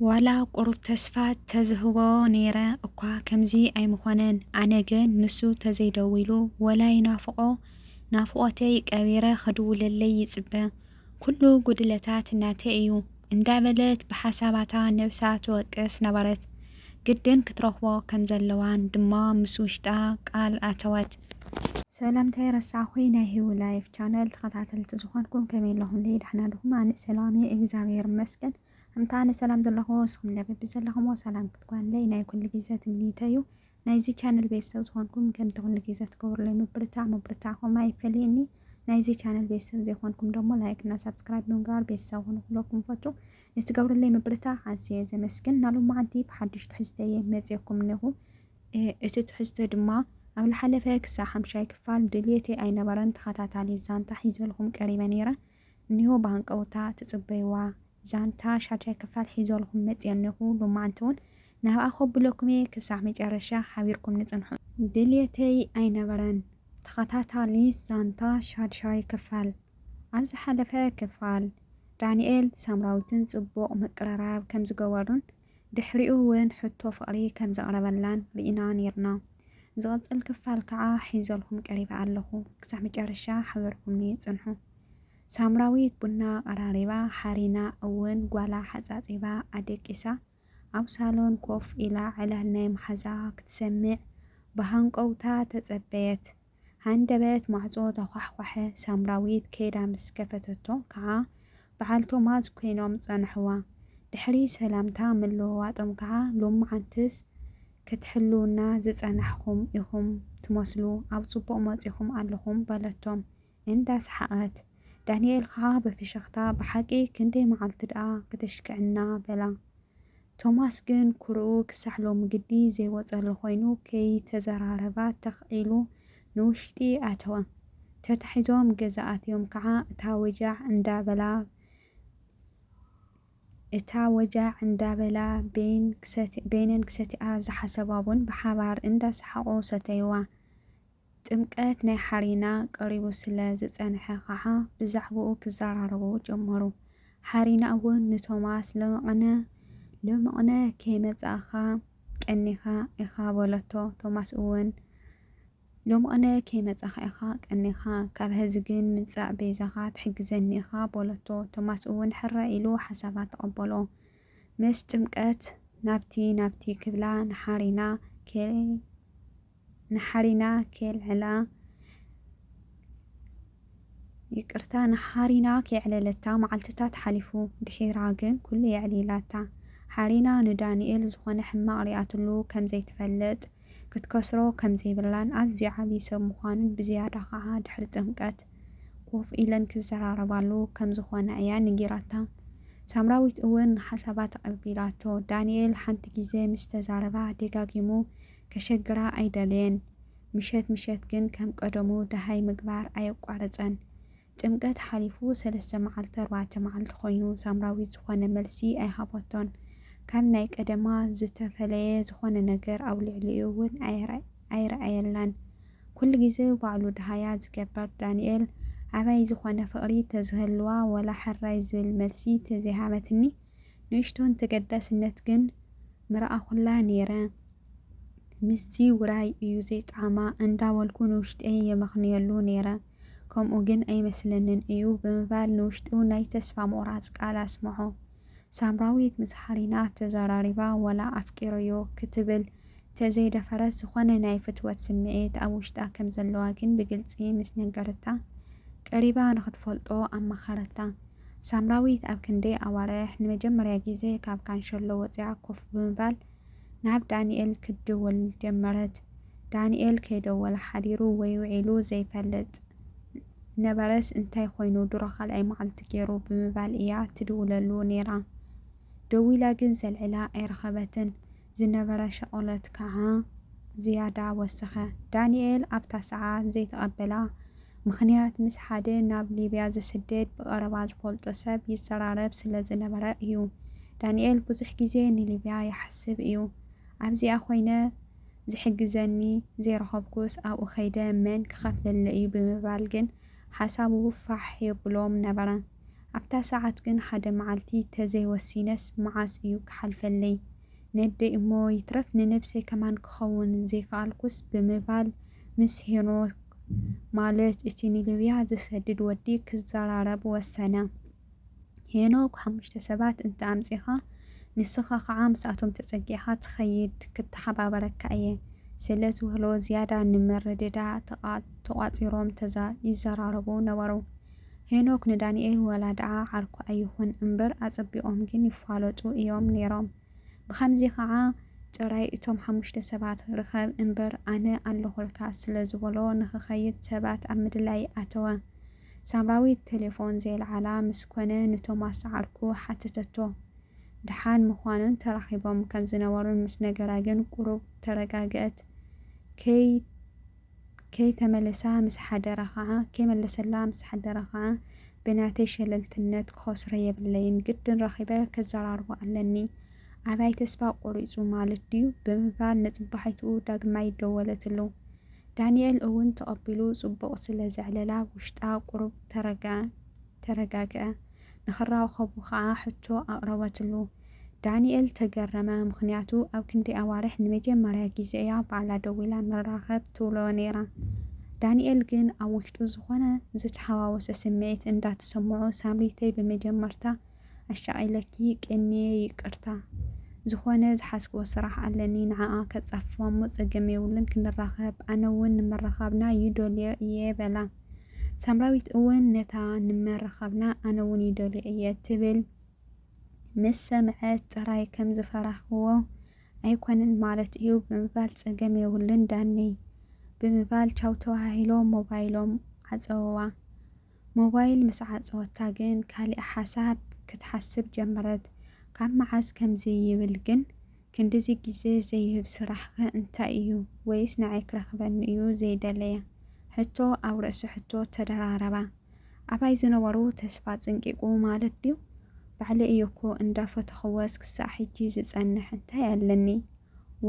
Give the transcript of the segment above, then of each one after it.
ዋላ ቁሩብ ተስፋ ተዝህቦ ነይረ እኳ ከምዚ ኣይምኾነን ኣነ ግን ንሱ ተዘይደው ኢሉ ወላይ ናፍቖተይ ቀቢረ ክድውለለይ ይጽበ ኩሉ ጉድለታት እናተይ እዩ እንዳበለት ብሓሳባታ ነብሳ ትወቅስ ነበረት። ግድን ክትረኽቦ ከም ዘለዋን ድማ ምስ ውሽጣ ቃል ኣተወት። ሰላምታይ ረሳዕኹይ ናይ ሂው ላይፍ ቻነል ተኸታተልቲ ዝኾንኩም ከመይ ኣለኹም ደሕና ዲኹም? ኣነ ሰላም እየ እግዚኣብሔር ይመስገን። ኣምታ ኣነ ሰላም ዘለኹም ወስኹም ለበብ ዘለኹም ሰላም ክትጓንለይ ናይ ኩሉ ግዜ ትምኒተዩ። ናይዚ ቻነል ቤተሰብ ዝኾንኩም ከምቲ ኩሉ ግዜ ትገብሩለይ ምብርታዕኹም ኣይፈልየኒ። ናይዚ ቻነል ቤተሰብ ዘይኮንኩም ደሞ ላይክ እና ሰብስክራይብ ብምግባር ቤተሰብ ኹኑ ኩለኩም ፈቱ። ንትገብሩለይ ምብርታዕ ኣዝየ ዘመስግን። ናሎም መዓልቲ ብሓድሽ ትሕዝቶ እየ መፅአኩም እኒኹ። እቲ ትሕዝቶ ድማ ኣብ ዝሓለፈ ክሳብ 5 ክፋል ድልየተይ ኣይነበረን ተኸታታሊ ዛንታ ሒዘልኩም ቀሪበ ነይረ እኒሆ ብሃንቀውታ ትጽበይዋ ዛንታ 6 ክፋል ሒዘልኩም መፅአ እኒኹ። ሎማዓንቲ እውን ናብኣ ከብለኩም እየ ክሳብ መጨረሻ ሓቢርኩም ንጽንሑ። ድልየተይ ኣይነበረን ተኸታታሊ ዛንታ 6 ክፋል። ኣብ ዝሓለፈ ክፋል ዳንኤል ሳምራዊትን ጽቡቕ ምቅርራብ ከም ዝገበሩን ድሕሪኡ እውን ሕቶ ፍቕሪ ከም ዘቕረበላን ርኢና ነርና። ዝቕጽል ክፋል ከዓ ሒዘልኩም ቀሪበ ኣለኹ ክሳብ መጨረሻ ሓቢርኩም ንጽንሑ። ሳምራዊት ቡና ቀራሪባ ሓሪና እውን ጓላ ሓፃፂባ ኣደቂሳ ኣብ ሳሎን ኮፍ ኢላ ዕላል ናይ መሓዛ ክትሰምዕ ብሃንቀውታ ተጸበየት። ሃንደበት ማዕጾ ተኳሕኳሐ። ሳምራዊት ከይዳ ምስ ከፈተቶ ከዓ በዓል ቶማስ ኮይኖም ጸንሕዋ። ድሕሪ ሰላምታ ምልውዋጦም ከዓ ሎማዓንትስ ክትሕልውና ዝጸናሕኩም ኢኹም ትመስሉ ኣብ ጽቡቕ መጺኹም ኣለኹም በለቶም እንዳሰሓቐት። ዳንኤል ከዓ በፍሽኽታ ብሓቂ ክንደይ መዓልቲ ደኣ ክትሽክዕና በላ። ቶማስ ግን ኩርኡ ክሳሕ ሎሚ ግዲ ዘይወፀሉ ኮይኑ ከይተዘራረባ ተኽኢሉ ንውሽጢ ኣተወ። ተታሒዞም ገዛ ኣትዮም ከዓ እታ ወጃዕ እንዳበላ ቤነን ክሰቲኣ ዝሓሰባ እውን ብሓባር እንዳሰሓቑ ሰተይዋ። ጥምቀት ናይ ሓሪና ቀሪቡ ስለ ዝጸንሐ ከዓ ብዛዕባኡ ክዘራረቡ ጀመሩ። ሓሪና እውን ንቶማስ ለመቕነ ከይመጻእኻ ቀኒኻ ኢኻ በለቶ። ቶማስ እውን ለመቕነ ከይመጻእኻ ኢኻ ቀኒኻ ካብ ሕዚ ግን ምጻእ ቤዛኻ ትሕግዘኒ ኢኻ በለቶ። ቶማስ እውን ሕረ ኢሉ ሓሳባ ተቐበሎ። ምስ ጥምቀት ናብቲ ክብላ ንሓሪና ከይዕለለታ መዓልትታት ሓሊፉ ድሒራ ግን ኩሉ የዕሊላታ። ሓሪና ንዳንኤል ዝኾነ ሕማቕ ሪኣትሉ ከም ዘይትፈልጥ ክትከስሮ ከም ዘይብላን ኣዝዩ ዓብይ ሰብ ምዃኑን ብዝያዳ ከዓ ድሕሪ ጥምቀት ኮፍ ኢለን ክዘራረባሉ ከም ዝኾነ እያ ነጊራታ። ሳምራዊት እውን ሓሳባ ተቐቢላቶ። ዳንኤል ሓንቲ ግዜ ምስ ተዛረባ ደጋጊሙ ከሸግራ ኣይደለየን። ምሸት ግን ከም ቀደሙ ደሃይ ምግባር ኣየቋረፀን። ጥምቀት ሓሊፉ 3 መዓልቲ 4 መዓልቲ ኮይኑ ሳምራዊት ዝኾነ መልሲ ኣይሃበቶን። ካብ ናይ ቀደማ ዝተፈለየ ዝኾነ ነገር ኣብ ልዕሊኡ እውን ኣይረኣየላን። ኩሉ ግዜ ባዕሉ ደሃያ ዝገበር ዳንኤል ዓባይ ዝኾነ ፍቕሪ ተዝህልዋ ወላ ሕራይ ዝብል መልሲ ተዘይሃበትኒ ንእሽቶን ተገዳስነት ግን ምርኣኹላ ነይረ። ምስዚ ውራይ እዩ ዘይጣዕማ እንዳበልኩ ንውሽጠይ የመኽንየሉ ነይረ። ከምኡ ግን ኣይመስለንን እዩ ብምባል ንውሽጡ ናይ ተስፋ ምቑራፅ ቃል ኣስምዖ። ሳምራዊት ምስ ሓሪና ተዘራሪባ ወላ ኣፍቂረዮ ክትብል ተዘይደፈረት ዝኾነ ናይ ፍትወት ስምዒት ኣብ ውሽጣ ከም ዘለዋ ግን ብግልፂ ምስ ነገረታ ቀሪባ ንኽትፈልጦ ኣማኸረታ። ሳምራዊት ኣብ ክንደይ ኣዋርሕ ንመጀመርያ ግዜ ካብ ካንሸሎ ወፂኣ ኮፍ ብምባል ናብ ዳንኤል ክትድውል ጀመረት። ዳንኤል ከይደወለ ሓዲሩ ወይ ውዒሉ ዘይፈልጥ ነበረስ እንታይ ኮይኑ ድሮ ካልኣይ መዓልቲ ገይሩ ብምባል እያ ትድውለሉ ነይራ። ደዊላ ግን ዘልዕላ ኣይረኸበትን። ዝነበረ ሸቆለት ከዓ ዝያዳ ወሰኸ። ዳንኤል ኣብታ ሰዓት ዘይተቐበላ ምኽንያት ምስ ሓደ ናብ ሊብያ ዝስደድ ብቐረባ ዝፈልጦ ሰብ ይዘራረብ ስለ ዝነበረ እዩ። ዳንኤል ብዙሕ ግዜ ንሊብያ ይሓስብ እዩ። ኣብዚኣ ኮይነ ዝሕግዘኒ ዘይረኸብኩስ ኣብኡ ኸይደ መን ክኸፍለለ እዩ ብምባል ግን ሓሳቡ ፋሕ የብሎም ነበረ። ኣብታ ሰዓት ግን ሓደ መዓልቲ ተዘይወሲነስ መዓስ እዩ ክሓልፈለይ ነደይ እሞ ይትረፍ ንነብሰይ ከማን ክኸውን ዘይከኣልኩስ ብምባል ምስ ሄኖክ ማለት እቲ ንሊብያ ዝሰድድ ወዲ ክዘራረብ ወሰነ። ሄኖክ 5 ሰባት እንተኣምፂኻ ንስኻ ከዓ ምስኣቶም ተፀጊዕኻ ትኸይድ ክትሓባበረካ እየ ስለ ዝብሎ ዝያዳ ንመረደዳ ተቋፂሮም ይዘራረቡ ነበሩ። ሄኖክ ንዳንኤል ወላ ደዓ ዓርኩ ኣይኹን እምበር ኣፀቢቖም ግን ይፋለጡ እዮም ነይሮም። ብኸምዚ ከዓ ጥራይ እቶም 5 ሰባት ርኸብ እምበር ኣነ ኣለኹልካ ስለ ዝበሎ ንኽኸይድ ሰባት ኣብ ምድላይ ኣተወ። ሳምራዊት ቴሌፎን ዘይለዓላ ምስ ኮነ ንቶማስ ዓርኩ ሓተተቶ ድሓን ምዃኑን ተራኺቦም ከም ዝነበሩን ምስ ነገራ ግን ቁሩብ ተረጋግአት። ከይመለሰላ ምስ ሓደረ ከዓ ብናተይ ሸለልትነት ክኸስሮ የብለይን ግድን ረኺበ ከዘራርቦ ኣለኒ ኣባይ ተስፋ ቆሪፁ ማለት ድዩ ብምባል ንፅባሒትኡ ዳግማይ ደወለትሉ። ዳንኤል እውን ተቐቢሉ ፅቡቕ ስለ ዘዕለላ ውሽጣ ቁሩብ ተረጋግአ። ንኽራኸቡ ከዓ ሕቶ ኣቕረበትሉ። ዳንኤል ተገረመ። ምክንያቱ ኣብ ክንዲ ኣዋርሕ ንመጀመርያ ግዜ እያ ባዕላ ደው ኢላ ንራኸብ ትብሎ ነይራ። ዳንኤል ግን ኣብ ውሽጡ ዝኾነ ዝተሓዋወሰ ስምዒት እንዳተሰምዖ ሳምሪተይ ብመጀመርታ ኣሻቒለኪ ቅንየ ይቅርታ ዝኾነ ዝሓስቦ ስራሕ ኣለኒ ንዓኣ ከጻፍዋ እሞ ፀገም የብሉን ክንራኸብ ኣነ እውን ንመራኸብና ይደልዮ እየ በላ። ሳምራዊት እውን ነታ ንመራኸብና ኣነ እውን ይደልዮ እየ ትብል ምስ ሰምዐት ጥራይ ከም ዝፈራኽዎ ኣይኮነን ማለት እዩ ብምባል ፀገም የብሉን ዳነይ ብምባል ቻው ተባሂሎም ሞባይሎም ዓፀወዋ። ሞባይል ምስ ዓፀወታ ግን ካሊእ ሓሳብ ክትሓስብ ጀመረት። ካብ መዓዝ ከምዚ ይብል ግን ክንዲዚ ግዜ ዘይህብ ስራሕኸ እንታይ እዩ ወይስ ንዓይ ክረኽበኒ እዩ ዘይደለየ? ሕቶ ኣብ ርእሲ ሕቶ ተደራረባ። ኣባይ ዝነበሩ ተስፋ ፅንቂቁ ማለት ድዩ? ባዕለ እየ እኮ እንዳፈተኸወስ ክሳዕ ሕጂ ዝፀንሕ እንታይ ኣለኒ?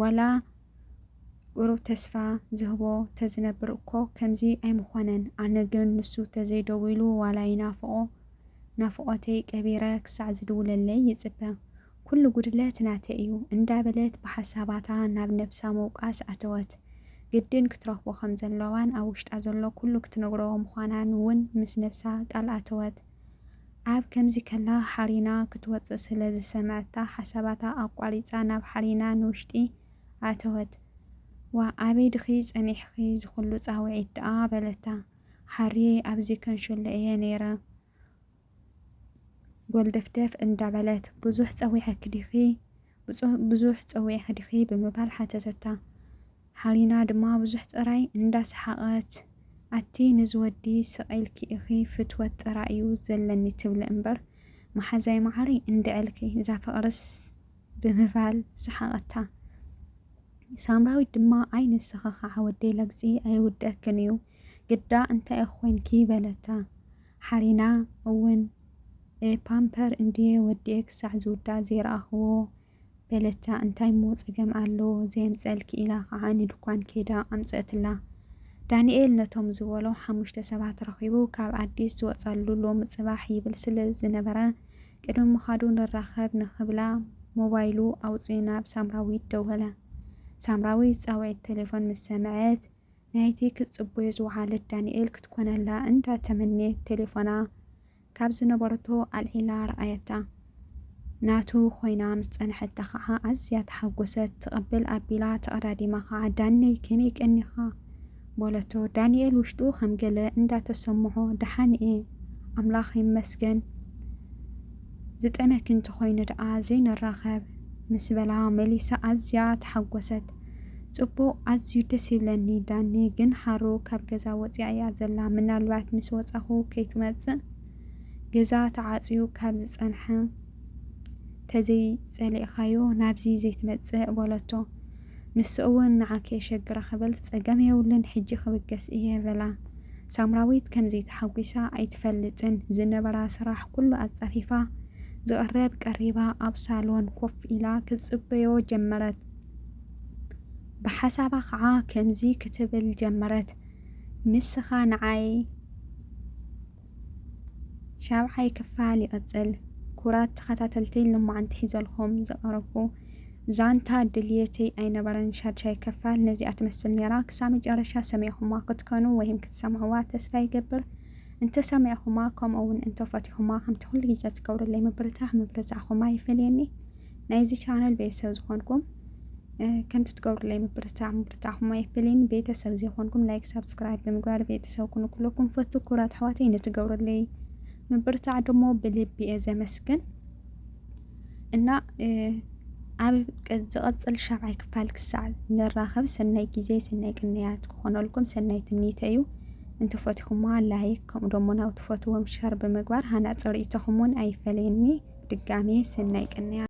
ወላ ቁሩብ ተስፋ ዝህቦ ተዝነብር እኮ ከምዚ ኣይምኾነን። ኣነ ግን ንሱ ተዘይደዊሉ ዋላ ናፍቖተይ ቀቢረ ክሳዕ ዝድውለለይ ይፅበ። ኩሉ ጉድለት ናተይ እዩ እንዳበለት ብሓሳባታ ናብ ነብሳ መውቃስ ኣተወት። ግድን ክትረኽቦ ከም ዘለዋን ኣብ ውሽጣ ዘሎ ኩሉ ክትነግሮ ምዃናን እውን ምስ ነብሳ ቃል ኣተወት። ኣብ ከምዚ ከላ ሓሪና ክትወፅእ ስለ ዝሰምዐታ ሓሳባታ ኣቋሪፃ ናብ ሓሪና ንውሽጢ ኣተወት። ዋ ኣበይ ድኺ ፀኒሕኺ ዝኩሉ ፃውዒት ደኣ በለታ። ሓርየ ኣብዚ ከንሸሎ እየ ነይረ ጎልደፍደፍ እንዳበለት ብዙሕ ፀዊዕኺ ዲኺ ብምባል ሓተተታ። ሓሪና ድማ ብዙሕ ጥራይ እንዳሰሓቐት ኣቲ ንዝወዲ ስቒልኪ ኢኺ ፍትወት ጥራይ እዩ ዘለኒ ትብል እምበር መሓዛይ ማዕሪ እንድዕልኪ እዛ ፍቕርስ ብምባል ሰሓቐታ። ሳምራዊት ድማ ኣይ ንስኻ ከዓ ወደይ ለግፂ ኣይውደአክን እዩ ግዳ እንታይ ኮንኪ በለታ። ሓሪና እውን ፓምፐር እንድየ ወዲየ ክሳዕ ዝውዳእ ዘይረኣኽዎ በለታ። እንታይ ሞ ፀገም ኣሎ ዘየምፀልኪ ኢላ ከዓ ንድኳን ከይዳ ኣምፀትላ። ዳንኤል ነቶም ዝበሎ 5 ሰባት ረኺቡ ካብ ኣዲስ ዝወፃሉ ሎሚ ፅባሕ ይብል ስለ ዝነበረ ቅድሚ ምኻዱ ንራኸብ ንኽብላ ሞባይሉ ኣውፂኡ ናብ ሳምራዊት ደወለ። ሳምራዊት ፃውዒት ቴሌፎን ምስ ሰምዐት ናይቲ ክትፅበዮ ዝወዓለት ዳንኤል ክትኮነላ እንዳተመነየት ቴሌፎና ካብ ዝነበረቶ ኣልዒላ ረኣየታ። ናቱ ኮይና ምስ ፀንሐታ ከዓ ኣዝያ ተሓጎሰት። ትቕብል ኣቢላ ተቐዳዲማ ከዓ ዳነይ ከመይ ቀኒኻ በለቶ። ዳንኤል ውሽጡ ከም ገለ እንዳተሰምዖ ደሓን እየ ኣምላኽ ይመስገን ዝጠመክ እንተኮይኑ ደኣ ዘይንራኸብ ምስ በላ መሊሳ ኣዝያ ተሓጎሰት። ፅቡቕ ኣዝዩ ደስ ይብለኒ ዳኒ ግን ሓሩ ካብ ገዛ ወፂኣ እያ ዘላ ምናልባት ምስ ወፃኹ ከይትመፅእ ገዛ ተዓፅዩ ካብ ዝፀንሐ ተዘይፀሊእኻዮ ናብዚ ዘይትመፅእ በለቶ። ንሱ እውን ንዓከ የሸግረ ክብል ፀገም የብሉን ሕጂ ክብገስ እየ በላ። ሳምራዊት ከምዚ ተሓጒሳ ኣይትፈልጥን። ዝነበራ ስራሕ ኩሉ ኣፃፊፋ ዝቐረብ ቀሪባ ኣብ ሳሎን ኮፍ ኢላ ክትፅበዮ ጀመረት። ብሓሳባ ከዓ ከምዚ ክትብል ጀመረት። ንስኻ ንዓይ ሻብዓይ ክፋል ይቕጽል። ኩራት ተኸታተልቲ ልማዓንቲ ሒዘልኩም ዘቕረቡ ዛንታ ድልየተይ ኣይነበረን ሻድሻይ ክፋል ነዚኣ ትመስል ነራ። ክሳብ መጨረሻ ሰሚዕኹማ ክትኮኑ ወይም ክትሰምዕዋ ተስፋ ይገብር። እንተ ሰሚዕኹማ ከምኡውን እንተ ፈቲኹማ ከምቲ ኩሉ ግዜ ትገብሩለይ ምብርታዕኹማ ይፈልየኒ። ናይዚ ቻናል ቤተሰብ ዝኾንኩም ከምቲ ትገብሩለይ ምብርታዕኹማ ይፈልየኒ። ቤተሰብ ዘይኮንኩም ላይክ ሰብስክራይብ ብምግባር ቤተሰብ ኩኑ ኩለኩም ፈቱ። ኩራት ኣሕዋተይ ነትገብሩለይ ምብርታዕ ደሞ ብልቢ እየ ዘመስግን እና ኣብ ዝቐጽል ሻብዓይ ክፋል ክሳዕ ንራኸብ። ሰናይ ግዜ ሰናይ ቅንያት ክኾነልኩም ሰናይ ትምኒተ እዩ። እንተፈቲኹማ ላይክ ከምኡ ደሞ ናብ ትፈትዎም ሸር ብምግባር ሃናፅ ርእይተኹም እውን ኣይፈለየኒ። ድጋሜ ሰናይ ቅንያት